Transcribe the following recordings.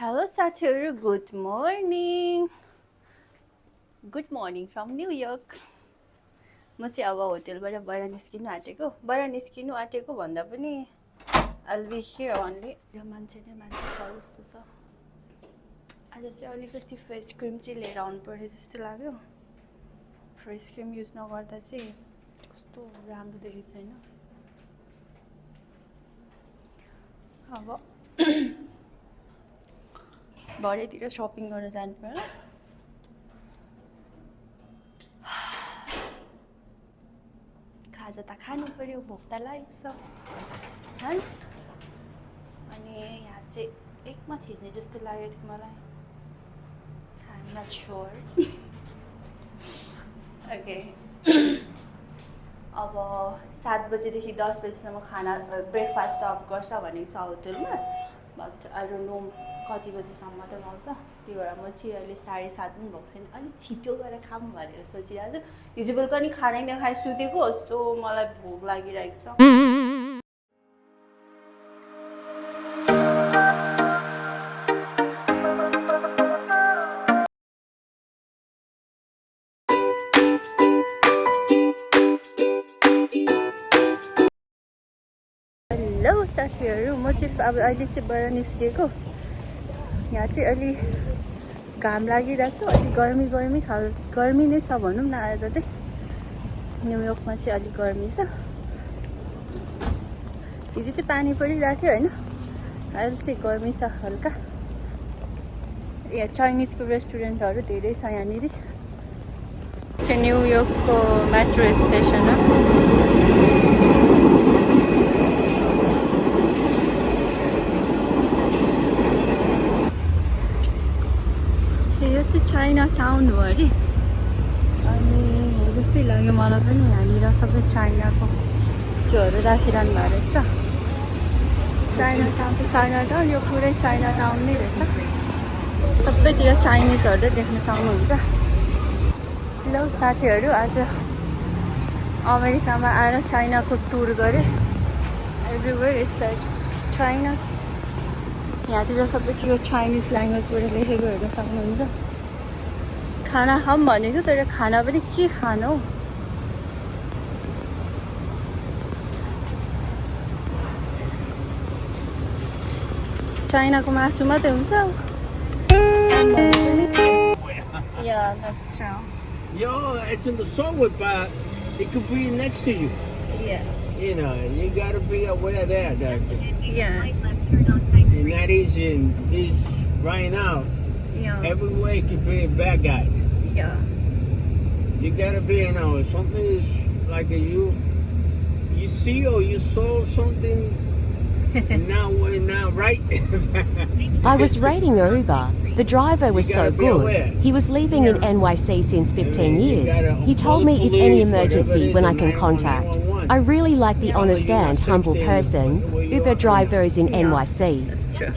Hello साथीहरु, good morning from New York. म चाहिँ अब होटलबाट बाहिर निस्किनु आँटेको भन्दा पनि I'll be here only। र मान्छे छ जस्तो छ। आज चाहिँ अलिकति फेस क्रिम चाहिँ लिएर आउनु पर्यो जस्तो लाग्यो। फेस क्रिम युज नगर्दा चाहिँ कस्तो राम्रो देखेको छैन। अब भरेतिर शपिङ गर्न जानु पर्यो। खाजा त खानु पर्यो, भोक त लाग्छ है। अनि यहाँ चाहिँ एकमा थिच्ने जस्तो लागेको थियो मलाई। I'm not sure। ओके अब 7 बजेदेखि 10 बजेसम्म खाना ब्रेकफास्ट सर्भ गर्छ भनेको छ होटलमा। बट आई डोन्ट नो कति बजीसम्म त आउँछ। त्यही भएर म चाहिँ अहिले 7:30 पनि भएको छैन, अलिक छिटो गरेर खाऊँ भनेर सोचिरहेको छु। युजुअल पनि खानै नखाइ सुतेको जस्तो मलाई भोक लागिरहेको छ। हेलो साथीहरु, म चाहिँ अब अहिले चाहिँ बाहिर निस्किएको। यहाँ चाहिँ अलि घाम लागिरहेछ, अलि गर्मी नै छ भनौँ न। आज चाहिँ न्युयोर्कमा चाहिँ अलिक गर्मी छ। हिजो चाहिँ पानी परिरहेको थियो होइन, अहिले चाहिँ गर्मी छ हल्का। यहाँ चाइनिजको रेस्टुरेन्टहरू धेरै छ यहाँनिर। चाहिँ न्युयोर्कको मेट्रो स्टेसन हो। यो चाहिँ चाइना टाउन हो अरे। अनि जस्तै लाग्यो मलाई पनि, यहाँनिर सबै चाइनाको त्योहरू राखिरहनु भएको रहेछ। चाइना टाउन, यो पुरै चाइना टाउन नै रहेछ। सबैतिर चाइनिजहरू देख्न सक्नुहुन्छ। ल साथीहरू, आज अमेरिकामा आएर चाइनाको टुर गरेँ। Everywhere is like China. यहाँतिर सबैतिर चाइनिज ल्याङ्ग्वेजबाट लेखेको हेर्न सक्नुहुन्छ। खाना खाऊँ भनेको, तर खाना पनि के खानु हौ। चाइनाको मासु मात्रै हुन्छ। Yeah, that's true. Yo, it's in the subway, but it could be next to you. Yeah. You know, you gotta be aware of that. Yes. And that is in this right now. Yeah. Everywhere could be a bad guy. Yeah. You gotta be, something is like you see or you saw something. now, right? I was rating Uber. The driver was so good. He was living in NYC since 15 years. He told me if any emergency when I can contact. I really like the honest and humble person. Uber driver is in NYC. That's true.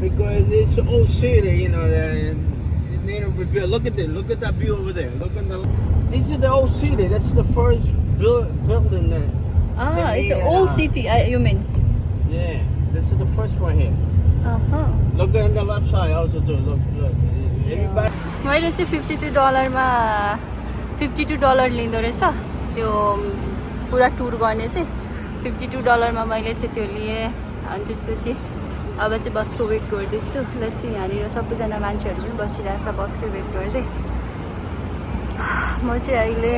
Because it's an old city, the native rebuilt. Look at that view over there. This is the old city. That's the first building there. It's an old city, you mean? Yeah, this is the first one here. Look on the left side also too. Look. Everybody. मैले चाहिँ $52 लिँदो रहेछ त्यो पुरा टुर गर्ने चाहिँ। $52 मैले चाहिँ त्यो लिएँ। अनि त्यसपछि अब चाहिँ बसको वेट गर्दैछु। लस्सी यहाँनिर सबैजना मान्छेहरू पनि बसिरहेछ बसको वेट गर्दै। म चाहिँ अहिले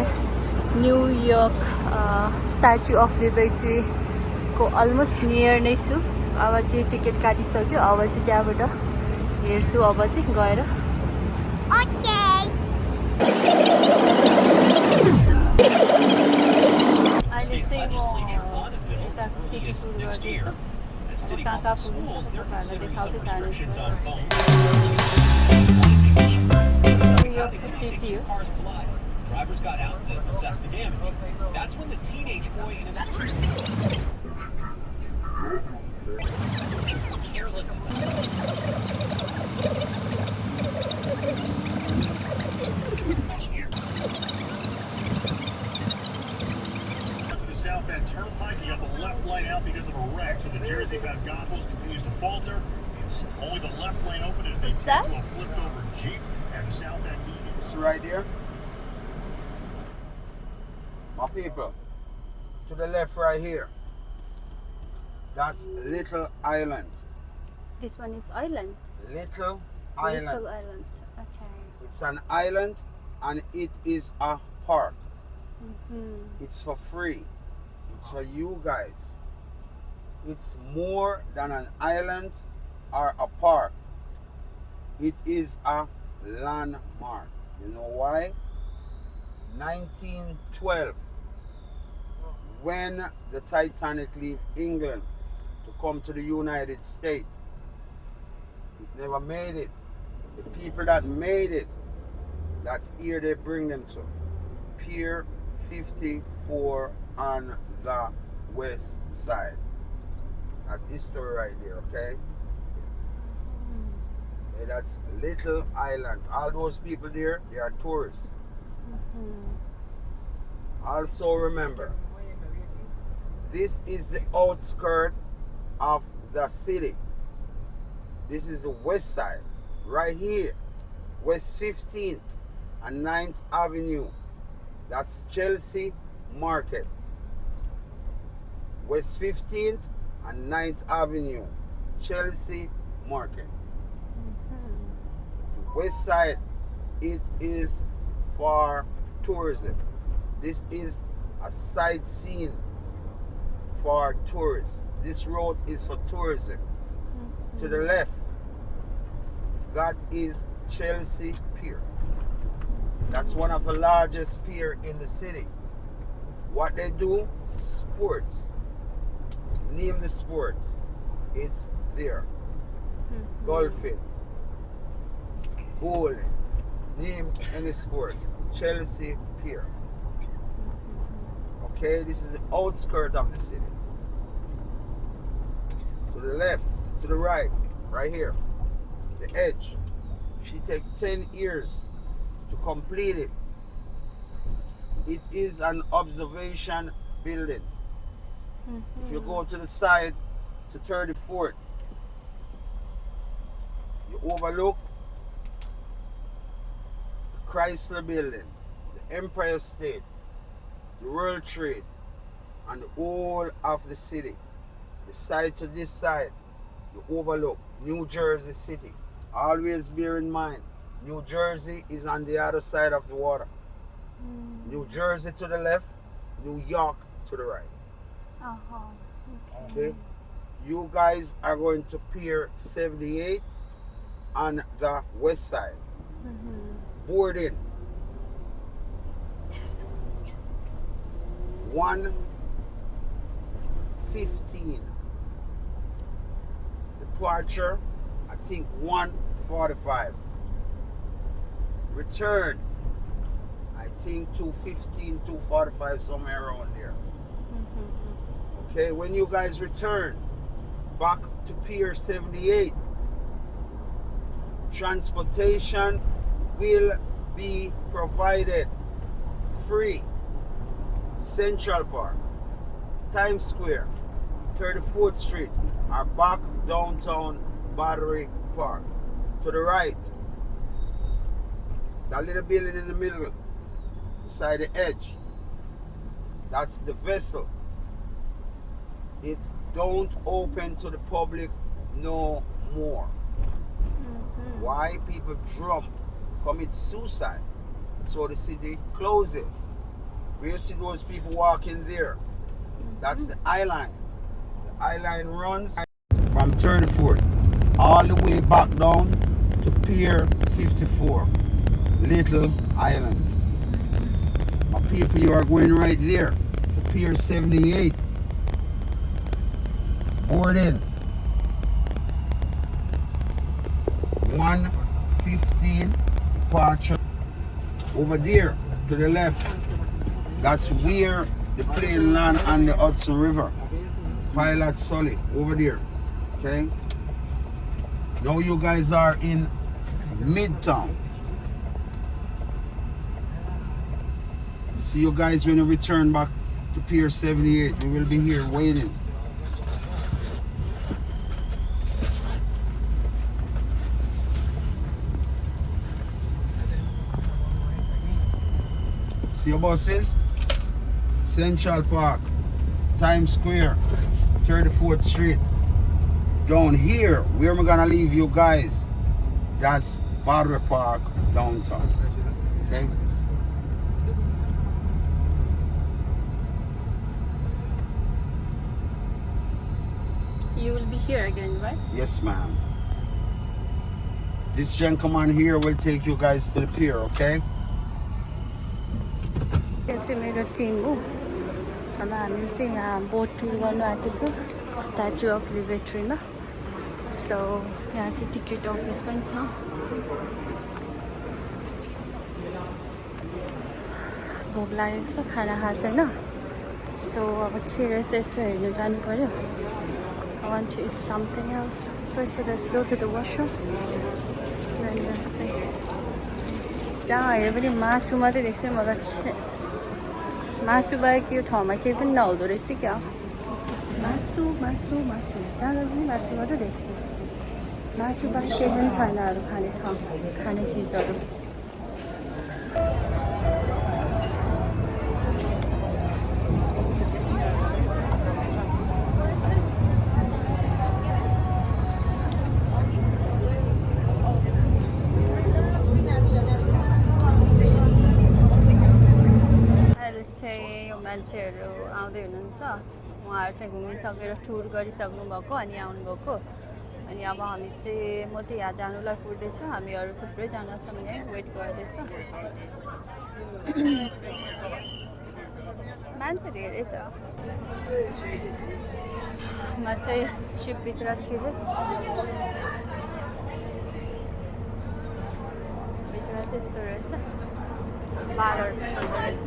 न्युयोर्क स्ट्याचु अफ लिबर्टीको अलमोस्ट नियर नै छु। अब चाहिँ टिकट काटिसक्यो। अब चाहिँ त्यहाँबाट हेर्छु अब चाहिँ गएर। अहिले चाहिँ म यता सिटी टुर गर्दैछु। कहाँ पुगिन्छ तपाईँहरूलाई देखाउँदै जानेछु। न्युयोर्कको सिटी हो। Drivers got out to assess the damage. That's when the teenage boy in a Only the left lane open as they What's that? to a flipped over Jeep and south end. It's right there. My people, to the left right here. That's Little Island. This one is island. Little Island. Little island. Okay. It's an island and it is a park. Mm-hmm. It's for free. It's for you guys. It's more than an island or a park. It is a landmark. You know why? 1912, when the Titanic left England to come to the United States, it never made it. The people that made it, that's here they bring them to. Pier 54 on the west side. That's history right there, okay? Okay, that's Little Island. All those people there, they are tourists. Also remember, this is the outskirt of the city. This is the west side, right here, West 15th and 9th Avenue. That's Chelsea Market. West 15th and 9th Avenue, Chelsea Market. The west side, it is for tourism. This is a sightseeing for tourists. This road is for tourism. To the left, that is Chelsea Pier. That's one of the largest pier in the city. What they do, sports. Name the sports. It's there. Golfing, bowling, name any sport. Chelsea Pier. Okay, this is the outskirt of the city. To the left, to the right, right here, the edge. She take 10 years to complete it. It is an observation building. If you go to the side to 34th, you overlook the Chrysler Building, the Empire State, the World Trade, and the whole of the city. The side to this side, you overlook New Jersey City. Always bear in mind, New Jersey is on the other side of the water. New Jersey to the left, New York to the right. Okay. You guys are going to Pier 78 on the west side. Board in. 1:15. Departure, I think 1:45. Return, I think 2:15, 2:45, somewhere around there. Okay, when you guys return back to Pier 78, transportation will be provided free. Central Park, Times Square, 34th Street, or back downtown Battery Park. To the right, that little building in the middle, beside the edge, that's the vessel. It don't open to the public no more. Why? People drunk, commit suicide, so the city closes. Where you see those people walking there, that's the Eye Line. The Eye Line runs from 34th all the way back down to Pier 54, Little Island. My people, you are going right there to Pier 78. Board in. 1:15 departure. Over there to the left, that's where the plane land on the Hudson River. Pilot Sully, over there. Okay? Now you guys are in Midtown. See you guys when you return back to Pier 78. We will be here waiting. See your buses? Central Park, Times Square, 34th Street. Down here, where am I gonna leave you guys? That's Battery Park, downtown. Okay? You will be here again, right? Yes, ma'am. This gentleman here will take you guys to the pier, okay? यो चाहिँ मेरो Tim हो अब हामी चाहिँ यहाँ boat टुर गर्न आँटेको स्ट्याचु अफ लिबर्टीमा सो यहाँ चाहिँ टिकट अफिस पनि छ भोक लागेको छ खाना खाएको छैन सो अब खेर चाहिँ यसो हेर्नु जानु पर्यो I want to eat something else. First, let's go to the washroom. Then let's see. जहाँ हेऱ्यो पनि मासु मात्रै देख्छु मलाई मासु बाहेक यो ठाउँमा केही पनि नहुँदो रहेछ क्या मासु मासु मासु जहाँ पनि मासु मात्रै देख्छु मासु बाहेक केही पनि छैन अरू खाने ठाउँ खाने चिजहरू मान्छेहरू आउँदै हुनुहुन्छ उहाँहरू चाहिँ घुमिसकेर टुर गरिसक्नु भएको अनि आउनुभएको अनि अब हामी चाहिँ म चाहिँ यहाँ जानुलाई कुर्दैछ हामी अरू थुप्रैजना छौँ यहाँ वेट गर्दैछ मान्छे धेरै छ म चाहिँ सिपभित्र छिरेँ भित्र चाहिँ यस्तो रहेछ बारहरू हुँदो रहेछ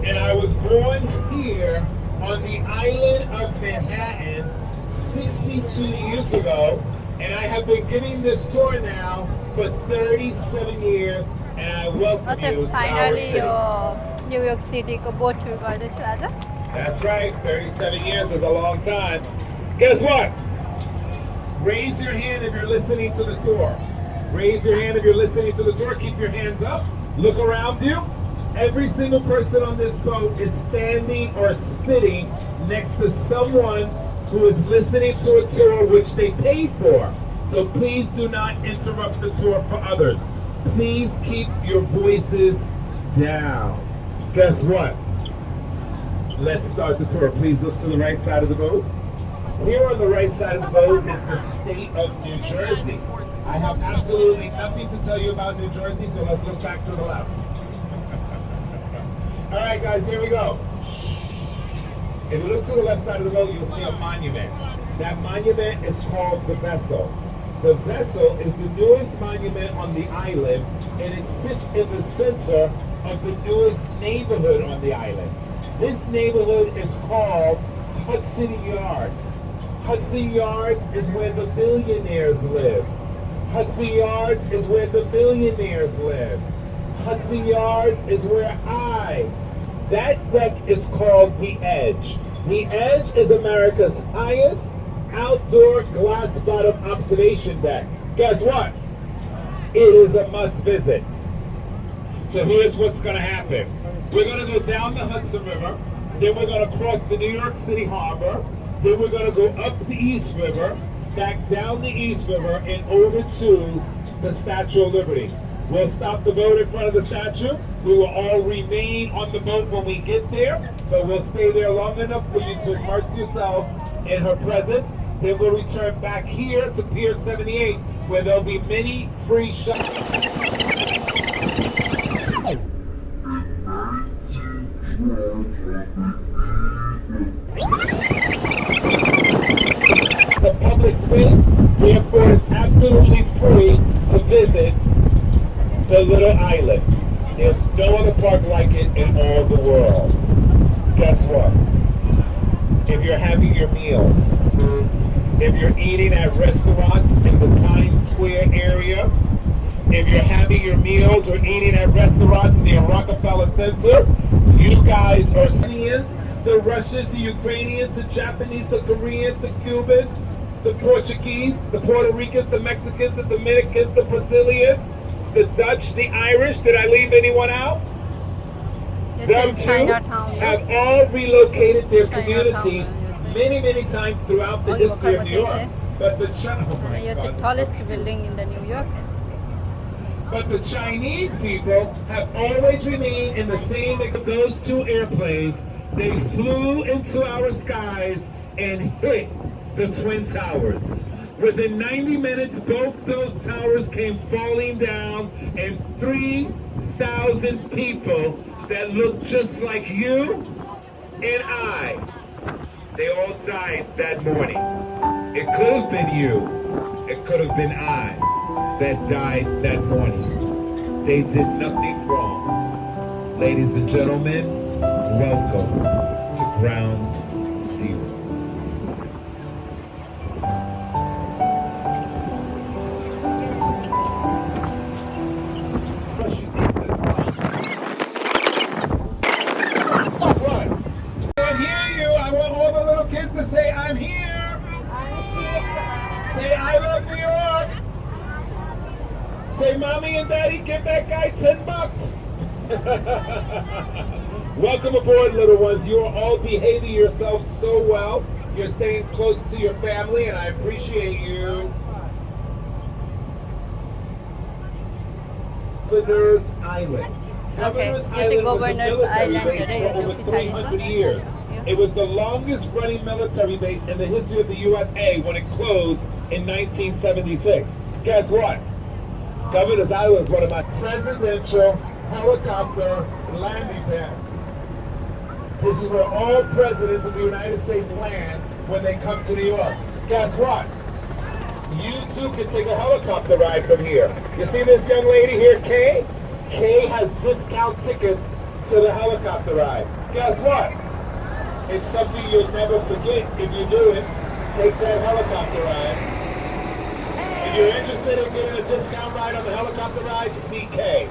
And I was born here on the island of Manhattan 62 years ago, and I have been giving this tour now for 37 years, and I welcome you to our city. New York City ko boat tour गर्दैछु आज That's right, 37 years is a long time. Guess what? Raise your hand if you're listening to the tour. Raise your hand if you're listening to the tour. Keep your hands up. Look around you. Every single person on this boat is standing or sitting next to someone who is listening to a tour which they paid for. So please do not interrupt the tour for others. Please keep your voices down. Guess what? Let's start the tour. Please look to the right side of the boat. Here on the right side of the boat is the state of New Jersey. I have absolutely nothing to tell you about New Jersey, so let's look back to the left. All right, guys, here we go. If you look to the left side of the boat, you'll see a monument. That monument is called the Vessel. The Vessel is the newest monument on the island, and it sits in the center of the newest neighborhood on the island. This neighborhood is called Hudson Yards. Hudson Yards is where the billionaires live. Hudson Yards is where the millionaires live. Hudson Yards is where that deck is called The Edge. The Edge is America's highest outdoor glass bottom observation deck. Guess what? It is a must visit. So here's what's going to happen. We're going to go down the Hudson River, then we're going to cross the New York City Harbor, then we're going to go up the East River, back down the East River, and over to the Statue of Liberty. We'll stop the boat in front of the statue. We will all remain on the boat when we get there, but we'll stay there long enough for you to immerse yourselves in her presence. Then we'll return back here to Pier 78, where there'll be many free shops. The public space, therefore it's absolutely free to visit the little island. There's no other park like it in all the world. Guess what? If you're having your meals, if you're eating at restaurants in the Times Square area, if you're having your meals or eating at restaurants near Rockefeller Center, you guys are Syrians, the Russians, the Ukrainians, the Japanese, the Koreans, the Cubans, the Portuguese, the Puerto Ricans, the Mexicans, the Dominicans, the Brazilians, the Dutch, the Irish. Did I leave anyone out? Yes, Them it's too Chinatown. have all relocated their Chinatown, communities yes. many times throughout the Okay, history of New York. okay. But the oh my It's the God. tallest building in the New York. But the Chinese people have always remained in the same. Those two airplanes, they flew into our skies and hit the Twin Towers. Within 90 minutes, both those towers came falling down, and 3,000 people that looked just like you and I, they all died that morning. It could have been you. It could have been I that died that morning. They did nothing wrong. Ladies and gentlemen, welcome to Ground Zero. That's right. I can't hear you. I want all the little kids to say, I'm here. Say, I love New York. Say, Mommy and Daddy, give that guy $10. Welcome aboard, little ones. You are all behaving yourselves so well. You're staying close to your family, and I appreciate you. Governor's Island. Governor's it's a Island was a Governor's military Island base today, for over जो 300 पिछाड़ी years. Yeah. It was the longest running military base in the history of the USA when it closed in 1976. Guess what? Governor's Island is one of my presidential helicopter landing pads. This is where all presidents of the United States land when they come to New York. Guess what? You too can take a helicopter ride from here. You see this young lady here, Kay? Kay has discount tickets to the helicopter ride. Guess what? It's something you'll never forget if you do it. Take that helicopter ride. If you're interested in getting a discount ride on the helicopter ride, see Kay.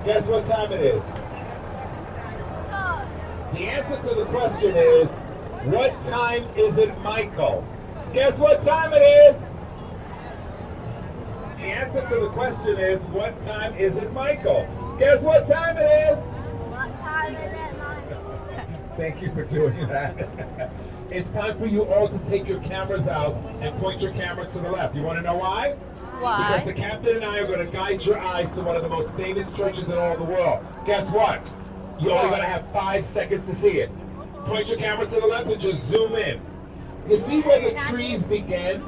Guess what time it is? The answer to the question is, what time is it, Michael? Guess what time it is? The answer to the question is, what time is it, Michael? Guess what time it is? What time is it, Michael? Thank you for doing that. It's time for you all to take your cameras out and point your camera to the left. You want to know why? Because the Why? captain and I are going to guide your eyes to one of the most famous churches in all the world. Guess what? You're only going to have 5 seconds to see it. Point your camera to the left and just zoom in. You see where the trees begin?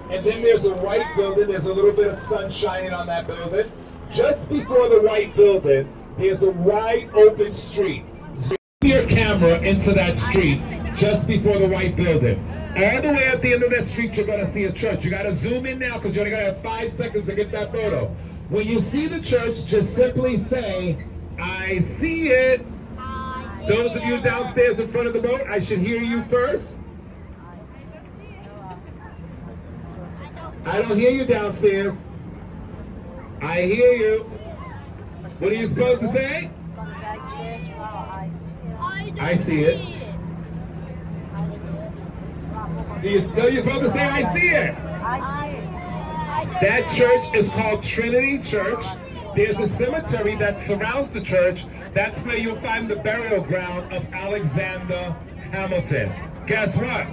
And then there's a white building. There's a little bit of sun shining on that building. Just before the white building, there's a wide open street. Zoom your camera into that street just before the white building. All the way at the end of that street, you're going to see a church. You got to zoom in now because you're only going to have 5 seconds to get that photo. When you see the church, just simply say, I see it. Those of you downstairs in front of the boat, I should hear you first. I don't hear you downstairs. I hear you. What are you supposed to say? I see it. You're supposed to say, I see it. That church is called Trinity Church. There's a cemetery that surrounds the church. That's where you'll find the burial ground of Alexander Hamilton. Guess what?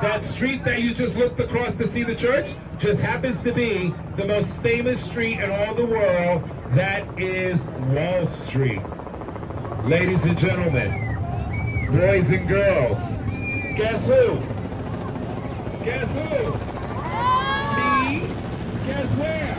That street that you just looked across to see the church just happens to be the most famous street in all the world. That is Wall Street. Ladies and gentlemen, boys and girls, guess who? Guess who? Me? Guess where?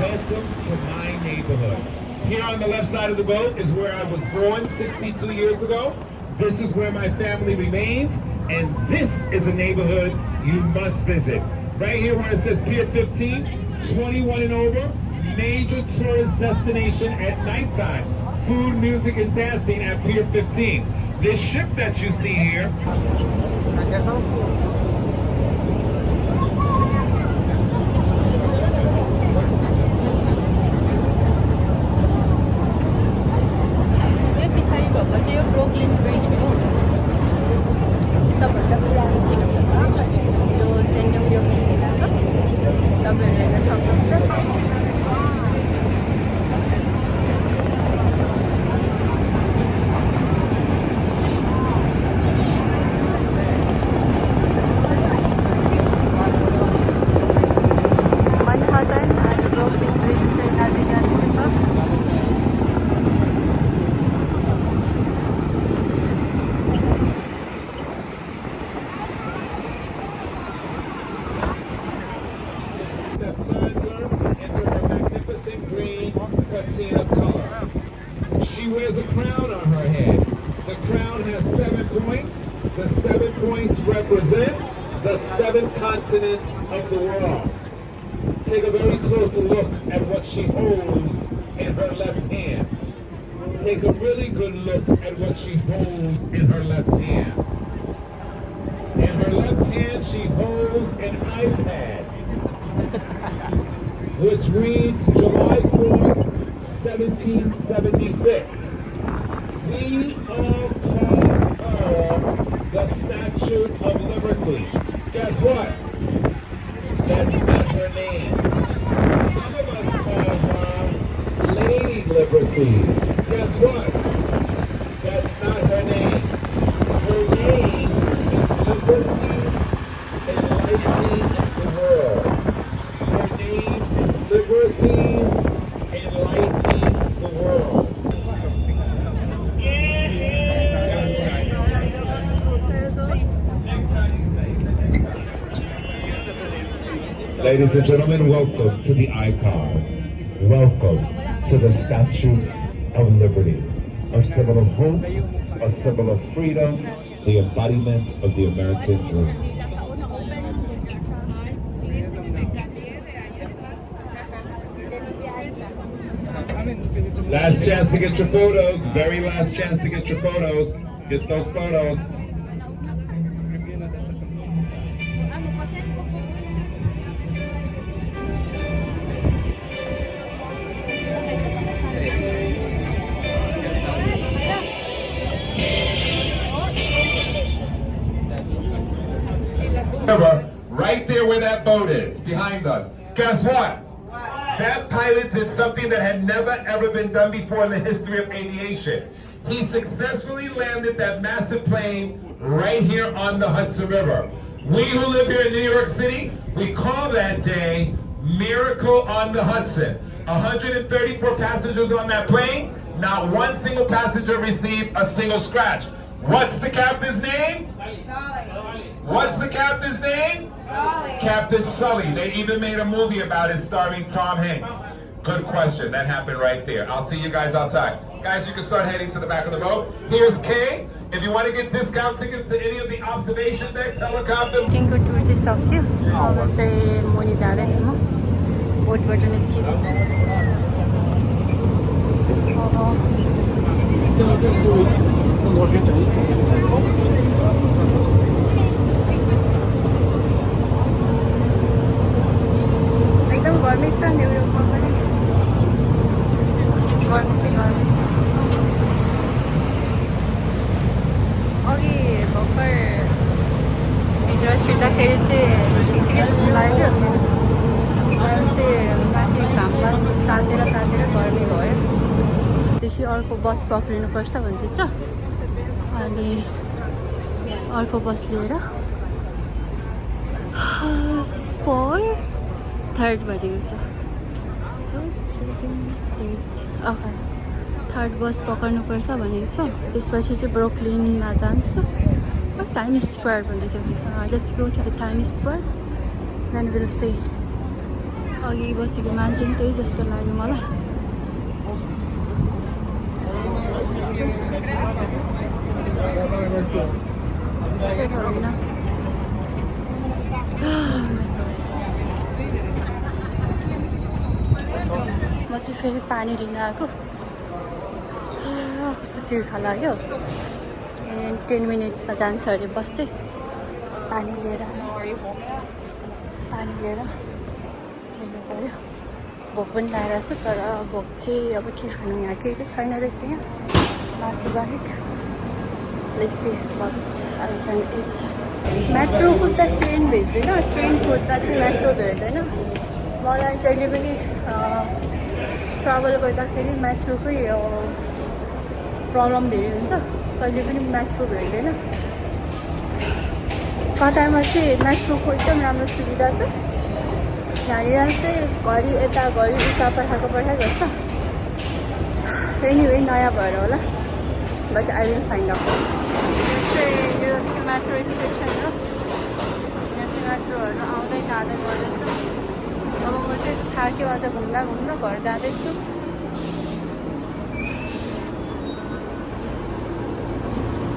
Welcome to my neighborhood. Here on the left side of the boat is where I was born 62 years ago. This is where my family remains, and this is a neighborhood you must visit. Right here where it says Pier 15, 21 and over, major tourist destination at nighttime. food, music, and dancing at Pier 15. This ship that you see here. यो पछाडि भएको चाहिँ यो Brooklyn bridge हो सबभन्दा पुरानो जो चाहिँ New York सिटीमा छ तपाईँहरू हेर्न सक्नुहुन्छ She wears a crown on her head. The crown has 7 points. The 7 points represent the 7 continents of the world. Take a very closer look at what she holds in her left hand. Take a really good look at what she holds in her left hand. In her left hand, she holds an iPad, which reads July 4th, 1776. We all call her the Statue of Liberty. Guess what? That's not her name. Some of us call her Lady Liberty. Guess what? That's not her name. Her name is Liberty Enlightening the World. Her name is Liberty Enlightening the World. Ladies and gentlemen, welcome to the icon. Welcome to the Statue of Liberty. A symbol of hope, a symbol of freedom, the embodiment of the American dream. Last chance to get your photos. Very last chance to get your photos. Get those photos. Right there where that boat is, behind us. Guess what? That pilot did something that had never ever been done before in the history of aviation. He successfully landed that massive plane right here on the Hudson River. We who live here in New York City, we call that day Miracle on the Hudson. 134 passengers on that plane, not one single passenger received a single scratch. What's the captain's name? What's the captain's name? Captain Sully. They even made a movie about it starring Tom Hanks. Good question. That happened right there. I'll see you guys outside. Guys, you can start heading to the back of the boat. Here's Kay. If you want to get discount tickets to any of the observation decks, helicopter. बोटिङको टुर चाहिँ सक्यो अब चाहिँ मुनि जाँदैछु म बोटबाट निस्किँदैछु एकदम गर्मी छ न्युयोर्कमा पनि गर्मी चाहिँ गर्मी छ अघि भर्खर भित्र छिर्दाखेरि चाहिँ ठिकै जस्तो लाग्यो अहिले चाहिँ माथि घाममा तातेर गर्मी भयो देखि अर्को बस पक्रिनुपर्छ भन्दैछ अनि अर्को बस लिएर 4:30 भनेको छ ओके थर्ड बस पक्र्नुपर्छ भनेको छ त्यसपछि चाहिँ ब्रुकलिनमा जान्छु टाइम स्क्वायर भन्दै थियो let's go to the time square then will see अघि बसेको मान्छे पनि त्यही जस्तो लाग्यो मलाई म चाहिँ फेरि पानी लिन आएको कस्तो तिर्खा लाग्यो एन्ड 10 मिनट्समा जान्छ अरे बस चाहिँ पानी लिएर हिँड्नु पऱ्यो भोक पनि लागेको छ तर भोक चाहिँ अब के खानु यहाँ केही त छैन रहेछ यहाँ मासु बाहेक Let's see what I can eat. Metro कुद्दा ट्रेन भेट्दैन ट्रेन कुद्दा चाहिँ मेट्रो भेट्दैन मलाई जहिले पनि ट्राभल गर्दाखेरि मेट्रोकै प्रब्लम धेरै हुन्छ कहिले पनि मेट्रो भेट्दैन कतारमा चाहिँ मेट्रोको एकदम राम्रो सुविधा छ यहाँनिर चाहिँ घरि यता घरि उता पठाएको गर्छ एनिवे नयाँ भएर होला but I will find out यो चाहिँ मेट्रो स्टेसन हो यहाँ चाहिँ मेट्रोहरू आउँदै जाँदै गर्दैछ अब म चाहिँ थाक्यो आज घुम्दा घर जाँदैछु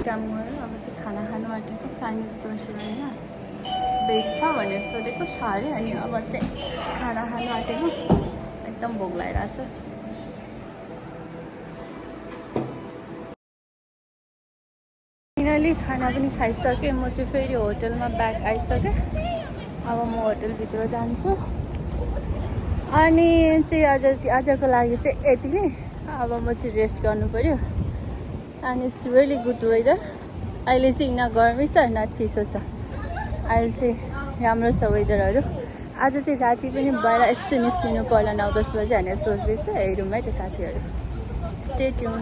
काम गरेर अब चाहिँ खाना खानु आँटेको चाइनिज रेस्टुरेन्टमा भेज छ भनेर सोधेको छ अरे अनि अब चाहिँ खाना खानु आँटेको एकदम भोक लागिरहेछ फाइनली खाना पनि खाइसकेँ म चाहिँ फेरि होटलमा ब्याक आइसकेँ अब म होटलभित्र जान्छु अनि चाहिँ आजको लागि चाहिँ यति नै अब म चाहिँ रेस्ट गर्नु पऱ्यो and it's really good weather अहिले चाहिँ न गर्मी छ न चिसो छ अहिले चाहिँ राम्रो छ वेदरहरू आज चाहिँ राति पनि बाहिर यस्तो निस्किनु पर्ला 9-10 बजी भनेर सोच्दैछ हेरौँ है त्यो साथीहरू स्टे ट्युन